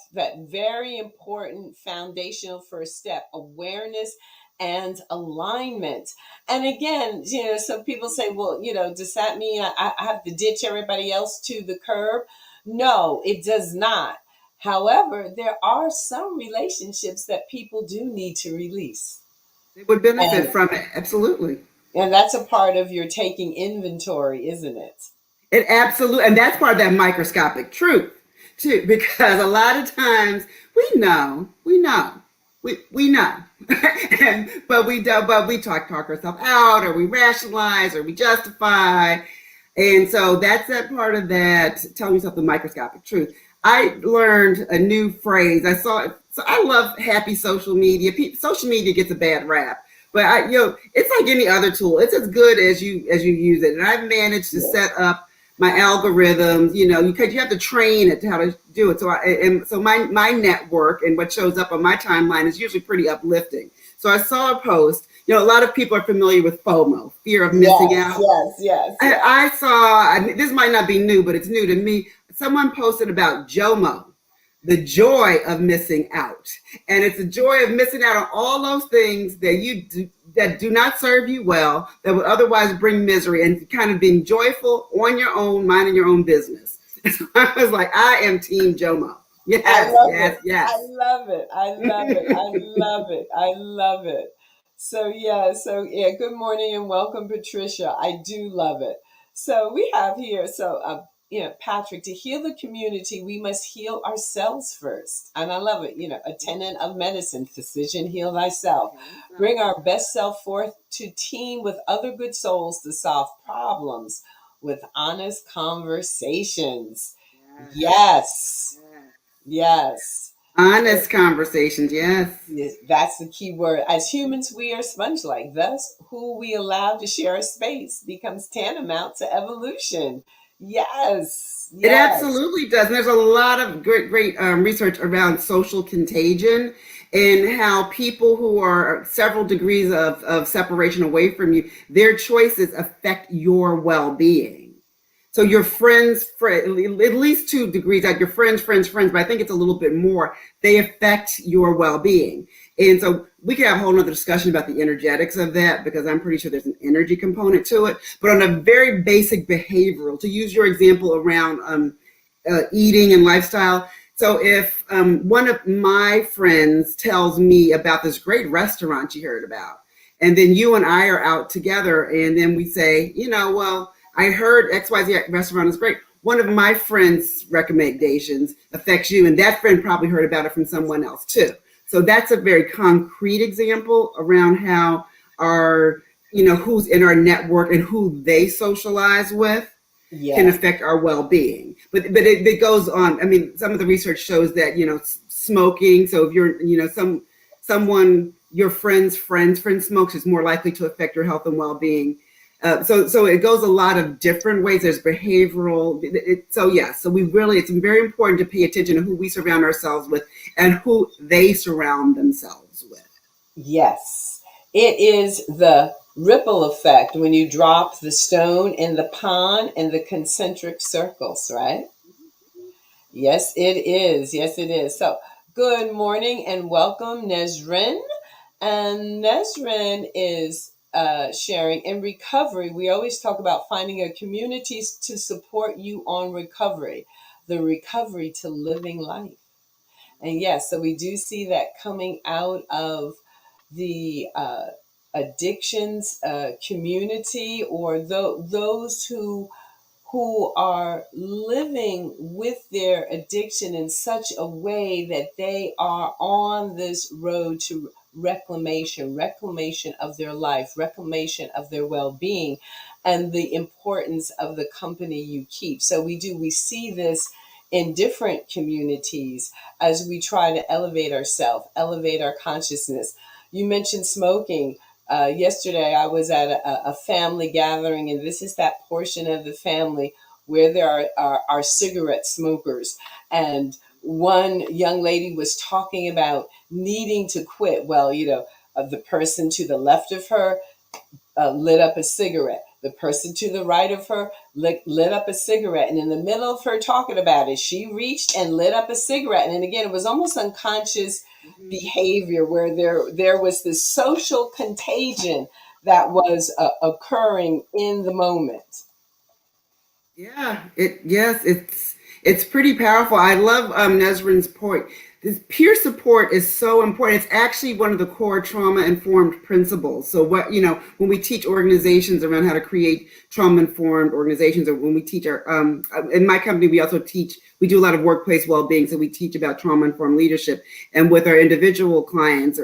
very important foundational first step, awareness and alignment. And again, some people say, well, does that mean I have to ditch everybody else to the curb? No, it does not. However, there are some relationships that people do need to release. They would benefit And from it. Absolutely. and that's a part of your taking inventory, isn't it? It absolutely, and that's part of that microscopic truth too, because a lot of times we know, but we don't, but we talk ourselves out, or we rationalize, or we justify, and so that's that part of that telling yourself the microscopic truth. I learned a new phrase. So I love happy social media. Social media gets a bad rap, but it's like any other tool. It's as good as you use it. And I've managed to set up my algorithms, because you have to train it to how to do it. So my network and what shows up on my timeline is usually pretty uplifting. So I saw a post. A lot of people are familiar with FOMO, fear of missing out. Yes. I saw, this might not be new, but it's new to me. Someone posted about JOMO, the joy of missing out. And it's the joy of missing out on all those things that do not serve you well, that would otherwise bring misery, and kind of being joyful on your own, minding your own business. So I was like, I am Team JOMO. Yes. I love it. I love it. I love it. So yeah. Good morning and welcome, Patricia. I do love it. So we have here. Patrick, to heal the community, we must heal ourselves first. And I love it. A tenet of medicine: physician, heal thyself. Bring our best self forth to team with other good souls to solve problems with honest conversations. Yes. Yes. Honest conversations, yes. Yes, that's the key word. As humans, we are sponge-like. Thus, who we allow to share a space becomes tantamount to evolution. Yes. It Yes. absolutely does. And there's a lot of great research around social contagion and how people who are several degrees of separation away from you, their choices affect your well-being. So your friends, at least 2 degrees, like your friends, but I think it's a little bit more, they affect your well-being. And so we could have a whole nother discussion about the energetics of that, because I'm pretty sure there's an energy component to it. But on a very basic behavioral, to use your example around eating and lifestyle. So if one of my friends tells me about this great restaurant you heard about, and then you and I are out together, and then we say, well, I heard XYZ restaurant is great. One of my friends' recommendations affects you, and that friend probably heard about it from someone else too. So that's a very concrete example around how our, who's in our network and who they socialize with can Yes. affect our well-being. But it goes on. I mean, some of the research shows that smoking. So if you're someone your friend smokes, is more likely to affect your health and well-being. So it goes a lot of different ways. There's behavioral. So we really, it's very important to pay attention to who we surround ourselves with and who they surround themselves with. Yes, it is the ripple effect when you drop the stone in the pond and the concentric circles, right? Yes, it is. Yes, it is. So, good morning and welcome, Nesrin. And Nesrin is sharing in recovery. We always talk about finding a community to support you on recovery, the recovery to living life. And yes, so we do see that coming out of the addictions community, or those who are living with their addiction in such a way that they are on this road to reclamation of their life, reclamation of their well-being, and the importance of the company you keep. So we see this in different communities as we try to elevate ourselves, elevate our consciousness. You mentioned smoking. Yesterday, I was at a family gathering, and this is that portion of the family where there are cigarette smokers. And one young lady was talking about needing to quit. Well, the person to the left of her lit up a cigarette. The person to the right of her lit up a cigarette. And in the middle of her talking about it, she reached and lit up a cigarette. And again, it was almost unconscious Mm-hmm. behavior where there was this social contagion that was occurring in the moment. Yeah, it's pretty powerful. I love Nesrin's point. This peer support is so important. It's actually one of the core trauma informed principles. So when we teach organizations around how to create trauma informed organizations, or when we teach our in my company, we do a lot of workplace well being. So we teach about trauma informed leadership, and with our individual clients,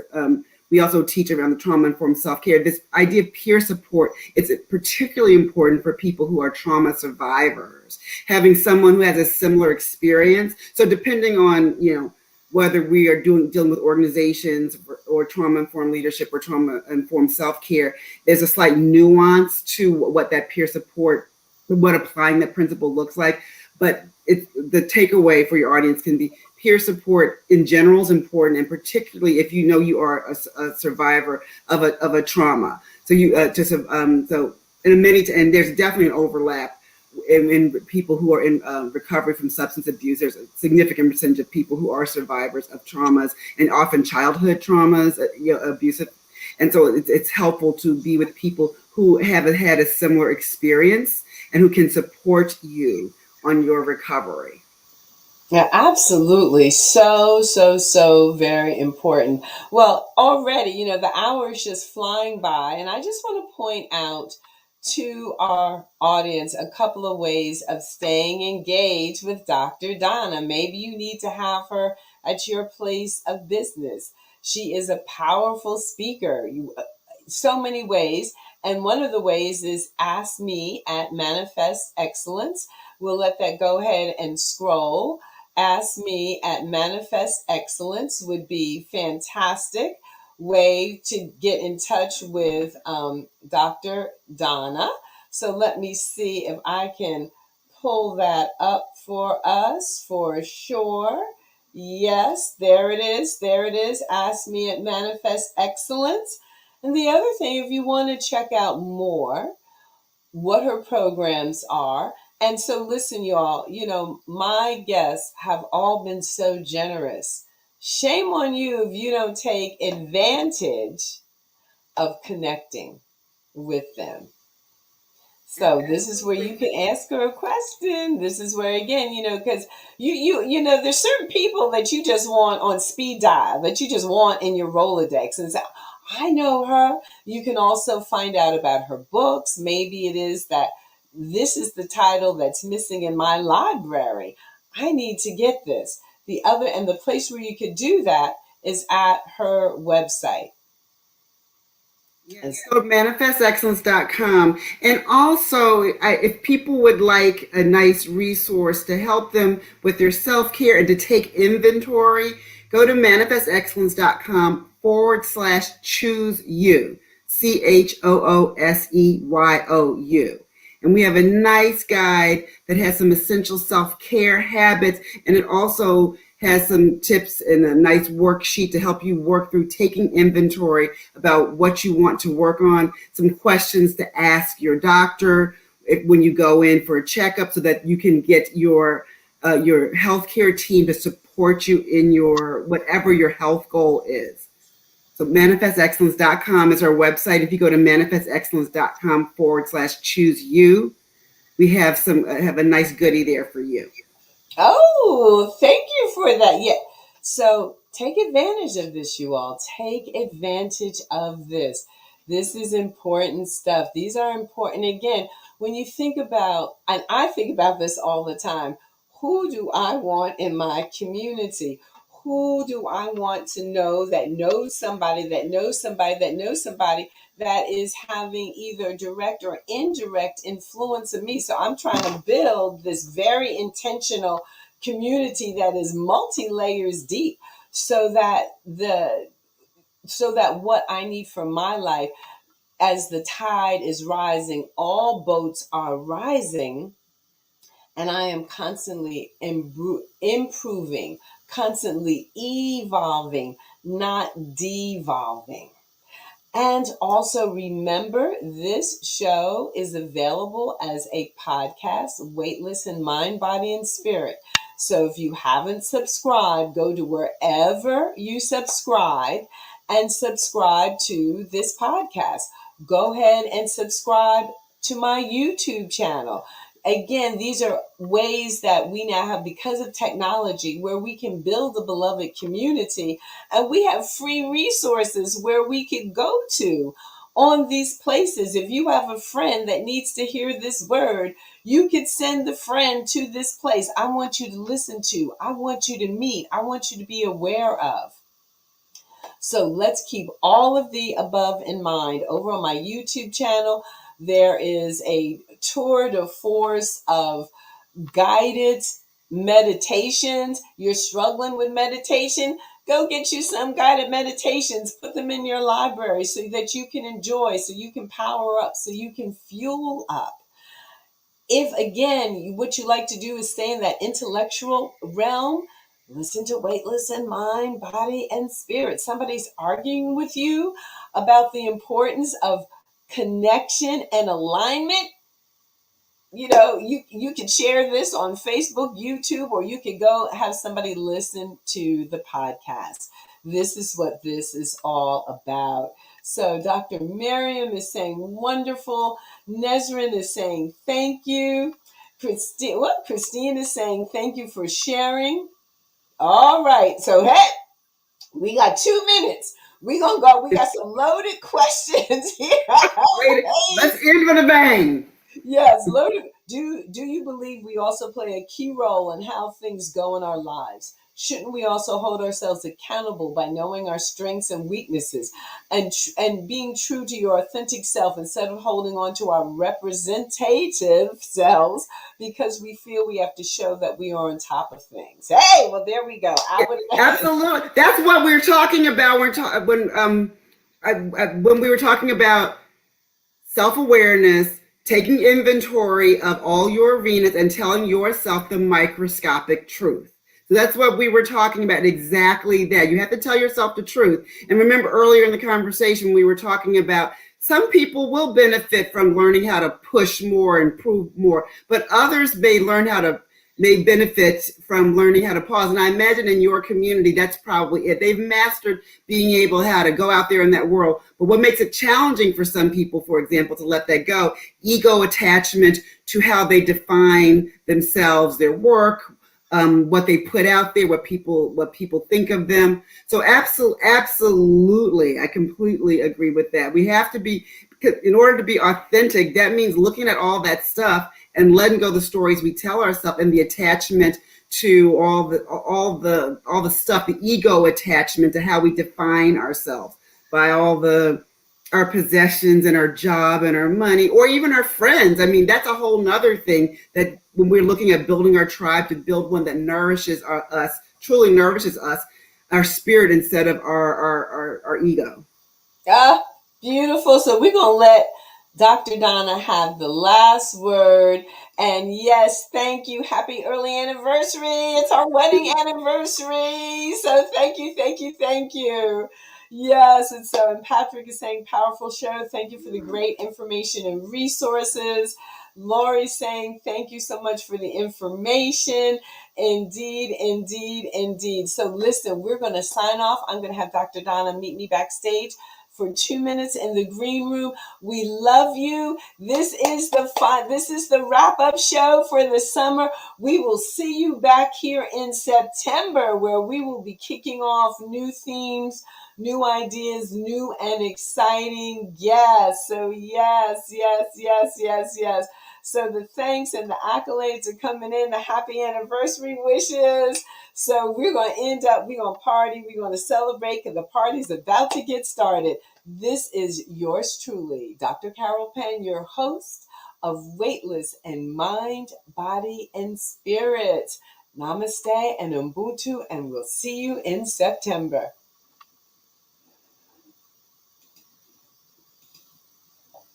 we also teach around the trauma informed self care. This idea of peer support, it's particularly important for people who are trauma survivors, having someone who has a similar experience. So depending on, whether we are dealing with organizations or trauma informed leadership or trauma informed self care, there's a slight nuance to what that peer support, what applying that principle looks like. But the takeaway for your audience can be peer support in general is important, and particularly if you know you are a survivor of a trauma. So and there's definitely an overlap in people who are in recovery from substance abuse. There's a significant percentage of people who are survivors of traumas, and often childhood traumas, abusive. And so it's helpful to be with people who have had a similar experience and who can support you on your recovery. Yeah, absolutely. So very important. Well, already, the hour is just flying by, and I just want to point out to our audience a couple of ways of staying engaged with Dr. Donna. Maybe you need to have her at your place of business. She is a powerful speaker. So many ways. And one of the ways is ask me at Manifest Excellence. We'll let that go ahead and scroll. Ask me at Manifest Excellence would be fantastic way to get in touch with Dr. Donna. So let me see if I can pull that up for us for sure. Yes, there it is. There it is. Ask me at Manifest Excellence. And the other thing, if you want to check out more, what her programs are. And so, listen, y'all, my guests have all been so generous. Shame on you if you don't take advantage of connecting with them. So this is where you can ask her a question. This is where, again, because there's certain people that you just want on speed dial, that you just want in your Rolodex, and say, I know her. You can also find out about her books. Maybe it is that this is the title that's missing in my library. I need to get this. The place where you could do that is at her website. Yes, go to manifestexcellence.com. And also, if people would like a nice resource to help them with their self care and to take inventory, go to manifestexcellence.com/choose you. CHOOSEYOU. And we have a nice guide that has some essential self-care habits, and it also has some tips and a nice worksheet to help you work through taking inventory about what you want to work on, some questions to ask your doctor when you go in for a checkup so that you can get your healthcare team to support you in your whatever your health goal is. So manifestexcellence.com is our website. If you go to manifestexcellence.com/choose you, we have a nice goodie there for you. Oh, thank you for that. Yeah. So take advantage of this, you all. Take advantage of this. This is important stuff. These are important. Again, when you think about, and I think about this all the time, who do I want in my community? Who do I want to know that knows somebody that knows somebody that knows somebody that is having either direct or indirect influence of me? So I'm trying to build this very intentional community that is multi layers deep, so that what I need for my life, as the tide is rising, all boats are rising, and I am constantly improving, constantly evolving, not devolving. And also remember, this show is available as a podcast, Weightless in Mind, Body, and Spirit. So if you haven't subscribed, go to wherever you subscribe and subscribe to this podcast. Go ahead and subscribe to my YouTube channel. Again, these are ways that we now have, because of technology, where we can build a beloved community, and we have free resources where we can go to on these places. If you have a friend that needs to hear this word, you could send the friend to this place. I want you to listen to, I want you to meet, I want you to be aware of. So let's keep all of the above in mind. Over on my YouTube channel, there is a tour de force of guided meditations. You're struggling with meditation? Go get you some guided meditations. Put them in your library so that you can enjoy, so you can power up, so you can fuel up. If, again, what you like to do is stay in that intellectual realm, listen to Weightless in Mind, Body, and Spirit. Somebody's arguing with you about the importance of connection and alignment. You could share this on Facebook, YouTube, or you could go have somebody listen to the podcast. This is what this is all about. So Dr. Miriam is saying wonderful. Nesrin is saying thank you. Christine is saying thank you for sharing. All right. So hey, we got 2 minutes. We gonna go. We got some loaded questions here. Wait, let's end with a bang. Yes, loaded. Do you believe we also play a key role in how things go in our lives? Shouldn't we also hold ourselves accountable by knowing our strengths and weaknesses, and being true to your authentic self instead of holding on to our representative selves because we feel we have to show that we are on top of things? Hey, well, there we go. Absolutely, that's what we were talking about. When we were talking about self-awareness, taking inventory of all your arenas and telling yourself the microscopic truth. That's what we were talking about, exactly that. You have to tell yourself the truth. And remember earlier in the conversation, we were talking about some people will benefit from learning how to push more and prove more, but others may benefit from learning how to pause. And I imagine in your community, that's probably it. They've mastered being able how to go out there in that world. But what makes it challenging for some people, for example, to let that go, ego attachment to how they define themselves, their work, what they put out there, what people think of them. So absolutely, I completely agree with that. We have to be, in order to be authentic, that means looking at all that stuff and letting go the stories we tell ourselves and the attachment to all the stuff, the ego attachment to how we define ourselves by our possessions and our job and our money, or even our friends. I mean, that's a whole nother thing, that when we're looking at building our tribe, to build one that truly nourishes us, our spirit instead of our ego. Ah, beautiful. So we're going to let Dr. Donna have the last word. And yes, thank you. Happy early anniversary. It's our wedding anniversary. So thank you, thank you, thank you. Yes, and so, and Patrick is saying, powerful show. Thank you for the great information and resources. Lori's saying, thank you so much for the information. Indeed, indeed, indeed. So listen, we're going to sign off. I'm going to have Dr. Donna meet me backstage for 2 minutes in the green room. We love you. This is the wrap up show for the summer. We will see you back here in September, where we will be kicking off new themes, new ideas, new and exciting. Yes. So yes, yes, yes, yes, yes. So the thanks and the accolades are coming in, the happy anniversary wishes. So we're going to we're going to party, we're going to celebrate, because the party's about to get started. This is yours truly, Dr. Carol Penn, your host of Weightless in Mind, Body, and Spirit. Namaste and Ubuntu, and we'll see you in September.